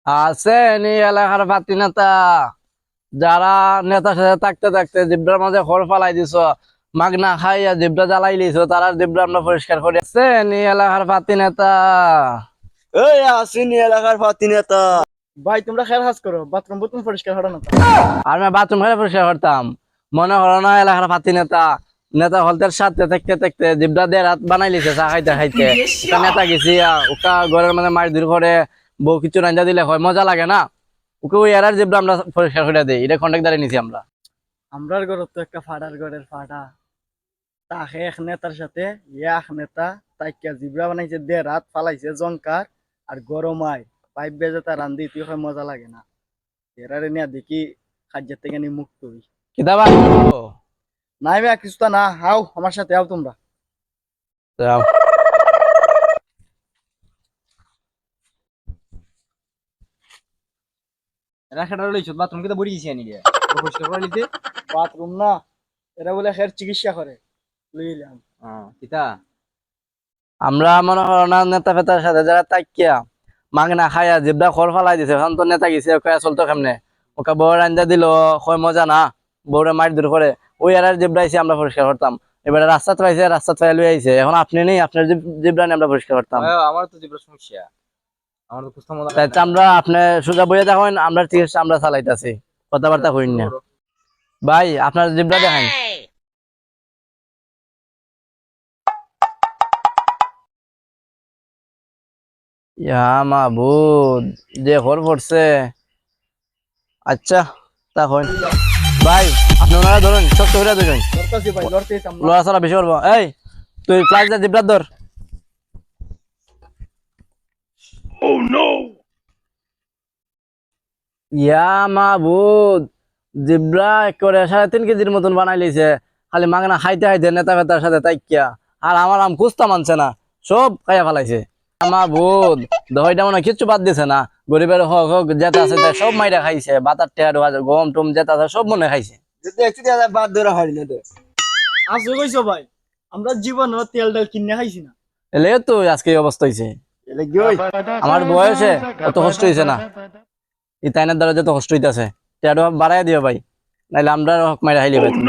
আছে নি এলাকার পাতি নেতা যারা নেতার সাথে থাকতে থাকতে জিব্রার মাঝে খড় ফালাই দিছ মাগনা খাইয়া জিব্রা জ্বালাই লিছ তারা জিব্রা আমরা পরিষ্কার করে আছে নি এলাকার পাতি নেতা। এই আসিনি এলাকার ফাতি নেতা। ভাই তোমরা খেয়াল হাজ করো বাথরুম বুথরুম পরিষ্কার হলো না তো। আর আমি বাথরুম ঘরে পরিষ্কার করতাম মনে করো না এলাকার পাতি নেতা নেতা হলতের সাথে থাকতে থাকতে জিব্রা দিয়ে রাত বানাই লিছে চা খাইতে খাইতে ওটা নেতা গেছি ওটা ঘরের মানে মাছ দূর করে বউ কিছু রান্না দিলে হয় মজা লাগে না ওকে ওই এরার জিব্রা আমরা পরিষ্কার করে দিই এটা কন্ট্যাক্ট নিছি আমরা। আমরার ঘর তো একটা ফাটার ঘরের ফাটা তাকে এক নেতার সাথে এক নেতা তাইকা জিব্রা বানাইছে দে রাত ফালাইছে জঙ্কার আর গরমায় পাইপ বেজে তা রান্ধি তুই হয় মজা লাগে না এরারে নিয়ে দেখি খাদ্যের থেকে নি মুক্ত হই। কিতাবা নাই ভাই কিছু তা না হাও আমার সাথে আও তোমরা। এরা খেটা লইছ বাথরুম কে তো বড়ি গেছি আনি গে পরিষ্কার করে নিতে। বাথরুম না এরা বলে খের চিকিৎসা করে লইলাম। কিতা আমরা মনে করো না নেতা ফেতার সাথে যারা তাকিয়া মাগনা খাইয়া জিব্রা খড় ফালাই দিছে এখন তো নেতা গেছে ওকে চলতো কেমনে ওকে বউর আঞ্জা দিল হয় মজা না বউরে মার দূর করে ওই এরার জিব্রা আইছে আমরা পরিষ্কার করতাম এবারে রাস্তা পাইছে রাস্তা পাইয়া লই আইছে এখন আপনি নেই আপনার জিব্রা নিয়ে আমরা পরিষ্কার করতাম। আমার তো জিব্রা সমস্যা আমার তো কুস্তা মজা তাই তো আমরা আপনি সোজা বইয়া দেখেন আমরা চিকিৎসা আমরা চালাইতেছি কথাবার্তা কইন না ভাই আপনার জিব্রা দেখান। ইয়া মাবুদ যে খড় পড়ছে আচ্ছা তা হইন ভাই আপনি ওনারা ধরুন শক্ত করে ধরুন লড়তাছি ভাই লড়তেছি আমরা। লড়াচড়া বেশি করবো এই তুই ফ্লাইট যা জিব্রাত ধর। ইয়া মাবুদ জিব্রা করে 3.5 কেজির মতন বানাই লিছে খালি মাগনা খাইতে খাইতে নেতা ফেতার সাথে তাইকিয়া আর আমার আম কুস্তা মানছে না সব খাইয়া ফেলাইছে। মাবুদ দহইটা মনে হয় কিচ্ছু বাদ দিছে না গরিবের হোক হোক যেটা আছে তাই সব মাইরা খাইছে বাতার টেয়ার গম টম যেটা আছে সব মনে খাইছে। দেখছি বাদ ধরা হয়নি না তো। আজ কইছো ভাই আমরা জীবন তেল ডাল কিনে খাইছি না। এলে তো আজকে এই অবস্থা হয়েছে এলে কি হই আমার বয়সে অত কষ্ট হয়েছে না এই তাইনার দ্বারা যত কষ্ট হইতেছে টেয়ার বাড়াই দিও ভাই নাইলে আমরা হক মাইরা খাইলে ভাই তুমি।